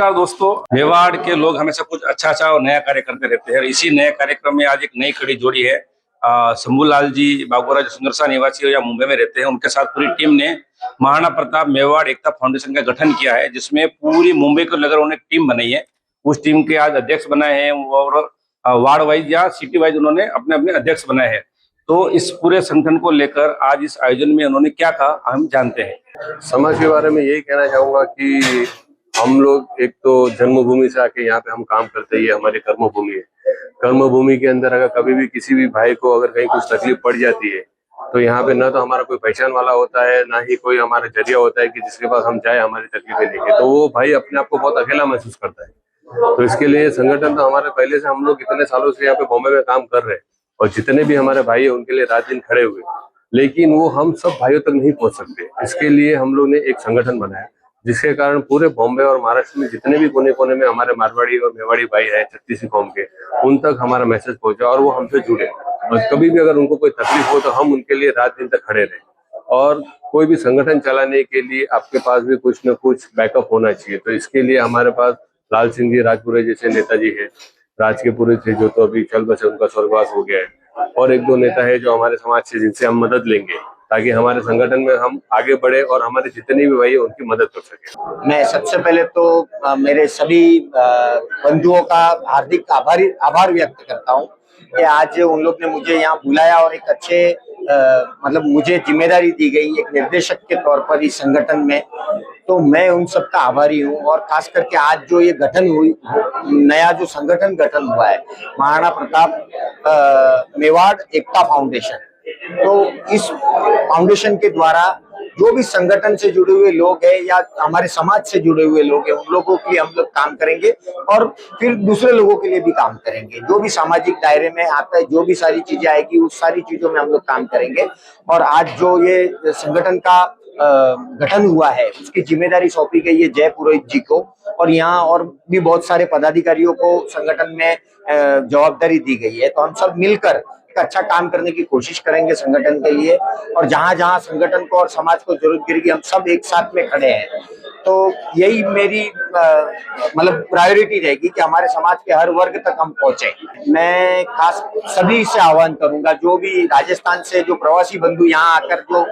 नमस्कार दोस्तों। मेवाड़ के लोग हमेशा कुछ अच्छा और नया कार्य करते रहते हैं। इसी नए कार्यक्रम में आज एक नई कड़ी जोड़ी है। शंभूलाल जी बागोरा जो सुंदरसा निवासी है या मुंबई में रहते हैं, उनके साथ पूरी टीम ने महाराणा प्रताप मेवाड़ एकता फाउंडेशन का गठन किया है, जिसमें पूरी मुंबई को लेकर उन्होंने टीम बनाई है। उस टीम के आज अध्यक्ष बनाए हैं और वार्ड वाइज या सिटी वाइज उन्होंने अपने अपने अध्यक्ष बनाए हैं। तो इस पूरे संगठन को लेकर आज इस आयोजन में उन्होंने क्या कहा, हम जानते हैं। समाज के बारे में यही कहना चाहूंगा कि हम लोग एक तो जन्मभूमि से आके यहाँ पे हम काम करते ही हमारी कर्मभूमि है। कर्मभूमि के अंदर अगर कभी भी किसी भी भाई को अगर कहीं कुछ तकलीफ पड़ जाती है तो यहाँ पे न तो हमारा कोई पहचान वाला होता है, ना ही कोई हमारा जरिया होता है कि जिसके पास हम जाए हमारी तकलीफें लेके। तो वो भाई अपने आप को बहुत अकेला महसूस करता है। तो इसके लिए संगठन तो हमारे पहले से, हम लोग इतने सालों से यहाँ पे बॉम्बे में काम कर रहे हैं और जितने भी हमारे भाई है उनके लिए रात दिन खड़े हुए, लेकिन वो हम सब भाइयों तक नहीं पहुंच सकते। इसके लिए हम लोग ने एक संगठन बनाया, जिसके कारण पूरे बॉम्बे और महाराष्ट्र में जितने भी कोने कोने में हमारे मारवाड़ी और मेवाड़ी भाई है छत्तीसी कौम के, उन तक हमारा मैसेज पहुंचा और वो हमसे जुड़े। और कभी भी अगर उनको कोई तकलीफ हो तो हम उनके लिए रात दिन तक खड़े रहे। और कोई भी संगठन चलाने के लिए आपके पास भी कुछ न कुछ बैकअप होना चाहिए। तो इसके लिए हमारे पास लाल सिंह जी राजपुरे जैसे नेताजी है, राजकीयपुरी थे जो तो अभी चल बसे, उनका स्वर्गवास हो गया है। और एक दो नेता है जो हमारे समाज से, जिनसे हम मदद लेंगे ताकि हमारे संगठन में हम आगे बढ़े और हमारे जितने भी भाई है उनकी मदद कर सके। मैं सबसे पहले तो मेरे सभी बंधुओं का हार्दिक आभार व्यक्त करता हूं कि आज उन लोग ने मुझे यहाँ बुलाया और एक अच्छे मतलब मुझे जिम्मेदारी दी गई एक निर्देशक के तौर पर इस संगठन में। तो मैं उन सबका आभारी हूँ। और खास करके आज जो ये गठन हुई, नया जो संगठन गठन हुआ है महाराणा प्रताप मेवाड़ एकता फाउंडेशन, तो इस फाउंडेशन के द्वारा जो भी संगठन से जुड़े हुए लोग हैं या हमारे समाज से जुड़े हुए लोग हैं, उन लोगों के लिए हम लोग काम करेंगे और फिर दूसरे लोगों के लिए भी काम करेंगे। जो भी सामाजिक दायरे में आता है, जो भी सारी चीजें आएगी, उस सारी चीजों में हम लोग काम करेंगे। और आज जो ये संगठन का गठन हुआ है, उसकी जिम्मेदारी सौंपी गई है जय पुरोहित जी को, और यहाँ और भी बहुत सारे पदाधिकारियों को संगठन में जवाबदारी दी गई है। तो हम सब मिलकर अच्छा काम करने की कोशिश करेंगे संगठन के लिए। और जहां जहां संगठन को और समाज को जरूरत गिरेगी, हम सब एक साथ में खड़े हैं। तो यही मेरी मतलब प्रायोरिटी रहेगी कि हमारे समाज के हर वर्ग तक हम पहुंचे। मैं खास सभी से आह्वान करूंगा, जो भी राजस्थान से जो प्रवासी बंधु यहाँ आकर जो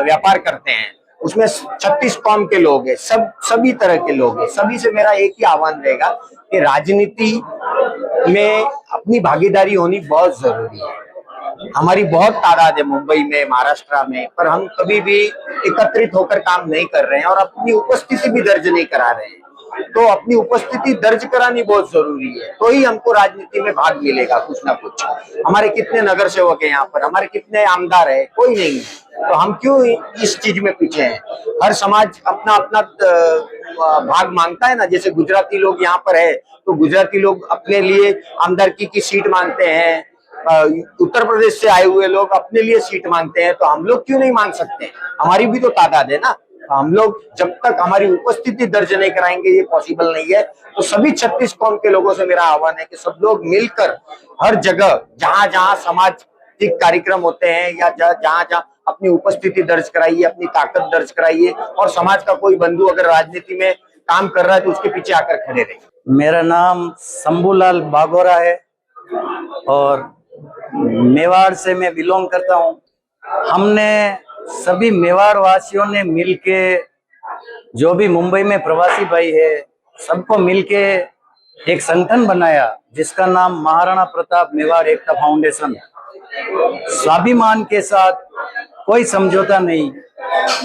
व्यापार करते हैं, उसमें 36 कौम के लोग हैं, सभी तरह के लोग हैं। सभी से मेरा एक ही आह्वान रहेगा कि राजनीति में अपनी भागीदारी होनी बहुत जरूरी है। हमारी बहुत तादाद है मुंबई में, महाराष्ट्र में, पर हम कभी भी एकत्रित होकर काम नहीं कर रहे हैं और अपनी उपस्थिति भी दर्ज नहीं करा रहे हैं। तो अपनी उपस्थिति दर्ज करानी बहुत जरूरी है, तो ही हमको राजनीति में भाग मिलेगा कुछ ना कुछ। हमारे कितने नगर सेवक है यहाँ पर, हमारे कितने आमदार है, कोई नहीं है। तो हम क्यों इस चीज में पीछे हैं? हर समाज अपना अपना भाग मांगता है ना। जैसे गुजराती लोग यहाँ पर है तो गुजराती लोग अपने लिए आमदारकी की सीट मांगते हैं, उत्तर प्रदेश से आए हुए लोग अपने लिए सीट मांगते हैं। तो हम लोग क्यों नहीं मांग सकते? हमारी भी तो तादाद है ना। हम लोग जब तक हमारी उपस्थिति दर्ज नहीं कराएंगे, ये पॉसिबल नहीं है। तो सभी 36 कौम के लोगों से मेरा आह्वान है कि सब लोग मिलकर हर जगह जहां जहां सामाजिक कार्यक्रम होते हैं या जहां जहां अपनी उपस्थिति दर्ज कराइए, अपनी ताकत दर्ज कराइए। और समाज का कोई बंधु अगर राजनीति में काम कर रहा है तो उसके पीछे आकर खड़े रहिए। मेरा नाम शंभूलाल बागोरा है और मेवाड़ से मैं बिलोंग करता हूँ। हमने सभी मेवाड़ वासियों ने मिलके, जो भी मुंबई में प्रवासी भाई है, सबको मिलके एक संगठन बनाया जिसका नाम महाराणा प्रताप मेवाड़ एकता फाउंडेशन। स्वाभिमान के साथ, कोई समझौता नहीं।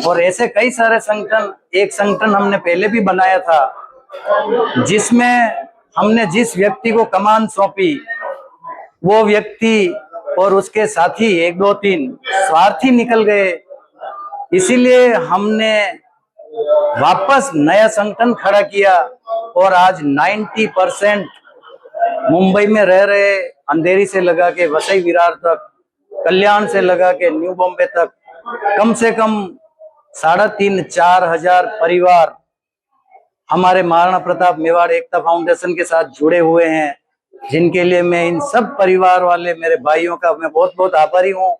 और ऐसे कई सारे संगठन, एक संगठन हमने पहले भी बनाया था जिसमें हमने जिस व्यक्ति को कमान सौंपी, वो व्यक्ति और उसके साथी 1 2 3 स्वार्थी निकल गए। इसीलिए हमने वापस नया संगठन खड़ा किया और आज 90% मुंबई में रह रहे, अंधेरी से लगा के वसई विरार तक, कल्याण से लगा के न्यू बॉम्बे तक, कम से कम 3,500-4 हजार परिवार हमारे महाराणा प्रताप मेवाड़ एकता फाउंडेशन के साथ जुड़े हुए हैं, जिनके लिए मैं इन सब परिवार वाले मेरे भाइयों का मैं बहुत बहुत आभारी हूँ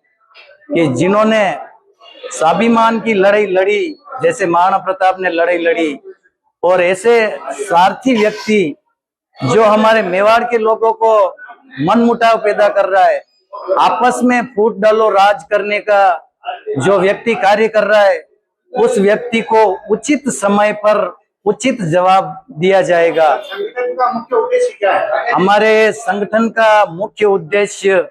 कि जिन्होंने स्वाभिमान की लड़ाई लड़ी, जैसे महाराणा प्रताप ने लड़ाई लड़ी और ऐसे स्वार्थी व्यक्ति जो हमारे मेवाड़ के लोगों को मनमुटाव पैदा कर रहा है, आपस में फूट डालो राज करने का जो व्यक्ति कार्य कर रहा है, उस व्यक्ति को उचित समय पर उचित जवाब दिया जाएगा। संगठन का मुख्य उद्देश्य क्या है? हमारे संगठन का मुख्य उद्देश्य,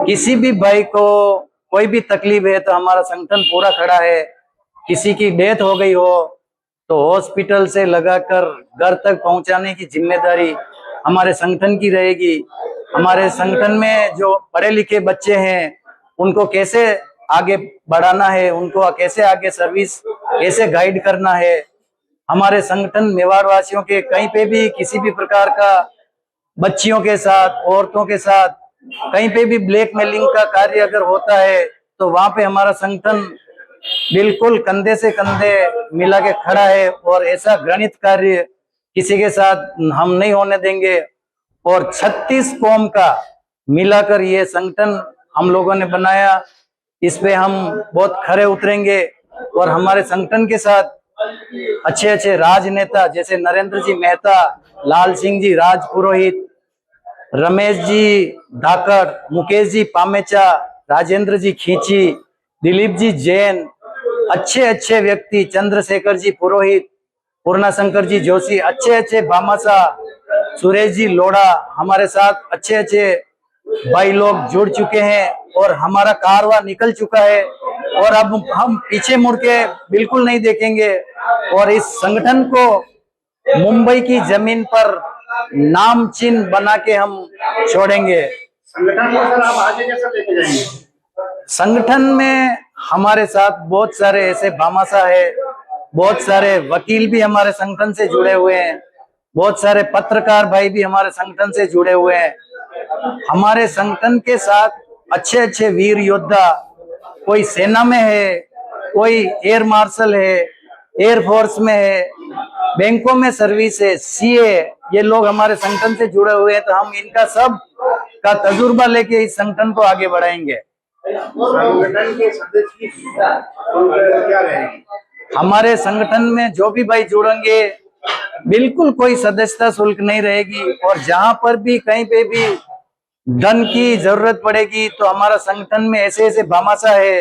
किसी भी भाई को कोई भी तकलीफ है तो हमारा संगठन पूरा खड़ा है। किसी की डेथ हो गई हो तो हॉस्पिटल से लगाकर घर तक पहुंचाने की जिम्मेदारी हमारे संगठन की रहेगी। हमारे संगठन में जो पढ़े लिखे बच्चे हैं उनको कैसे आगे बढ़ाना है, उनको कैसे आगे सर्विस कैसे गाइड करना है। हमारे संगठन मेवाड़ वासियों के कहीं पे भी किसी भी प्रकार का बच्चियों के साथ, औरतों के साथ कहीं पे भी ब्लैकमेलिंग का कार्य अगर होता है तो वहां पे हमारा संगठन बिल्कुल कंधे से कंधे मिला के खड़ा है और ऐसा घृणित कार्य किसी के साथ हम नहीं होने देंगे। और 36 कौम का मिलाकर ये संगठन हम लोगों ने बनाया, इस पे हम बहुत खरे उतरेंगे। और हमारे संगठन के साथ अच्छे अच्छे राजनेता जैसे नरेंद्र जी मेहता, लाल सिंह जी राजपुरोहित, रमेश जी धाकड़, मुकेश जी पामेचा, राजेंद्र जी खींची, दिलीप जी जैन, अच्छे अच्छे व्यक्ति, चंद्रशेखर जी पुरोहित, पूर्णा शंकर जी जोशी, अच्छे अच्छे भामासा, सुरेश जी लोढ़ा, हमारे साथ अच्छे अच्छे भाई लोग जुड़ चुके हैं और हमारा कारवां निकल चुका है। और अब हम पीछे मुड़ के बिल्कुल नहीं देखेंगे और इस संगठन को मुंबई की जमीन पर नाम चिन्ह बना के हम छोड़ेंगे। संगठन को सर आप आगे कैसे लेके जाएंगे? संगठन में हमारे साथ बहुत सारे ऐसे भामाशाह है, बहुत सारे वकील भी हमारे संगठन से जुड़े हुए हैं, बहुत सारे पत्रकार भाई भी हमारे संगठन से जुड़े हुए हैं। हमारे संगठन के साथ अच्छे अच्छे वीर योद्धा, कोई सेना में है, कोई एयर मार्शल है, एयरफोर्स में है, बैंकों में सर्विस है, सीए, ये लोग हमारे संगठन से जुड़े हुए हैं। तो हम इनका सब का तजुर्बा लेके इस संगठन को आगे बढ़ाएंगे। संगठन के सदस्य की क्या रहेगी? हमारे संगठन में जो भी भाई जुड़ेंगे बिल्कुल कोई सदस्यता शुल्क नहीं रहेगी। और जहां पर भी कहीं पे भी धन की जरूरत पड़ेगी तो हमारा संगठन में ऐसे ऐसे भामाशाह है,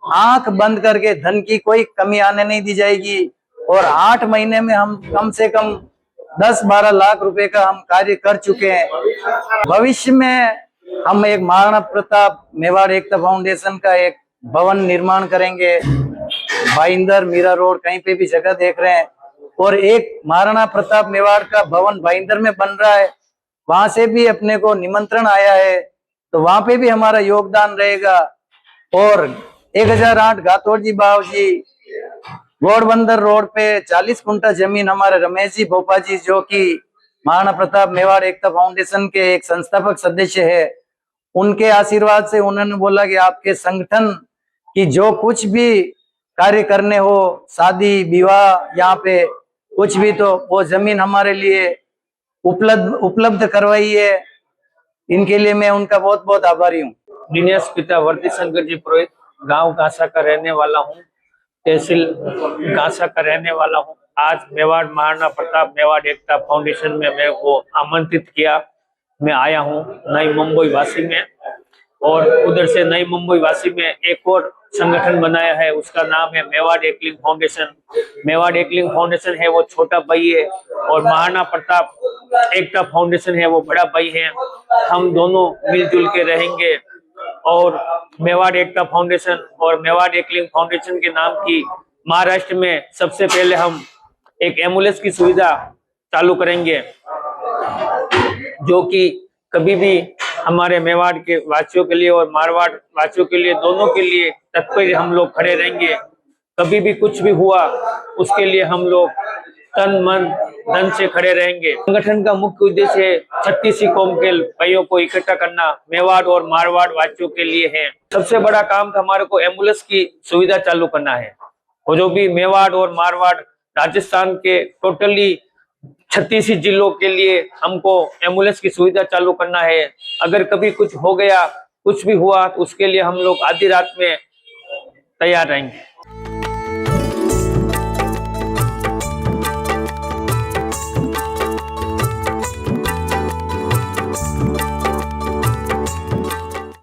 आंख बंद करके धन की कोई कमी आने नहीं दी जाएगी। और 8 महीने में हम कम से कम 10-12 लाख रुपए का हम कार्य कर चुके हैं। भविष्य में हम एक महाराणा प्रताप मेवाड़ एकता फाउंडेशन का एक भवन निर्माण करेंगे। भाईंदर, मीरा रोड कहीं पे भी जगह देख रहे हैं। और एक महाराणा प्रताप मेवाड़ का भवन भाईंदर में बन रहा है, वहां से भी अपने को निमंत्रण आया है, तो वहां पे भी हमारा योगदान रहेगा। और 1008 घातोड़ जी बाव जी घोड़बंदर रोड पे 40 कुंटा जमीन हमारे रमेश जी भोपा जी, जो कि महाराणा प्रताप मेवाड़ एकता फाउंडेशन के एक संस्थापक सदस्य है, उनके आशीर्वाद से उन्होंने बोला कि आपके संगठन की जो कुछ भी कार्य करने हो, शादी विवाह, यहाँ पे कुछ भी, तो वो जमीन हमारे लिए उपलब्ध करवाई है। इनके लिए मैं उनका बहुत बहुत आभारी हूँ। दिनेश पिता वर्दी शंकर जी पुरोहित, गांव गासा का रहने वाला हूँ, तहसील गासा का रहने वाला हूँ। आज मेवाड़ महाराणा प्रताप मेवाड़ एकता फाउंडेशन में मेरे को आमंत्रित किया, मैं आया हूँ नई मुंबई वासी में। और उधर से नई मुंबई वासी में एक और संगठन बनाया है, उसका नाम है मेवाड़ एकलिंग फाउंडेशन। मेवाड़ एकलिंग फाउंडेशन है वो छोटा भाई है और महाराणा प्रताप एकता फाउंडेशन है वो बड़ा भाई है। हम दोनों मिलजुल के रहेंगे और मेवाड़ एकता फाउंडेशन और मेवाड़ एकलिंग फाउंडेशन के नाम की महाराष्ट्र में सबसे पहले हम एक एम्बुलेंस की सुविधा चालू करेंगे, जो कि कभी भी हमारे मेवाड़ के वासियों के लिए और मारवाड़ वासियों के लिए, दोनों के लिए तत्पर हम लोग खड़े रहेंगे। कभी भी कुछ भी हुआ उसके लिए हम लोग तन मन धन से खड़े रहेंगे। संगठन का मुख्य उद्देश्य है 36 कौम के भाइयों को इकट्ठा करना, मेवाड़ और मारवाड़ वासियों के लिए है। सबसे बड़ा काम था हमारे को एम्बुलेंस की सुविधा चालू करना है, और जो भी मेवाड़ और मारवाड़ राजस्थान के टोटली 36 जिलों के लिए हमको एम्बुलेंस की सुविधा चालू करना है। अगर कभी कुछ हो गया, कुछ भी हुआ, तो उसके लिए हम लोग आधी रात में तैयार रहेंगे।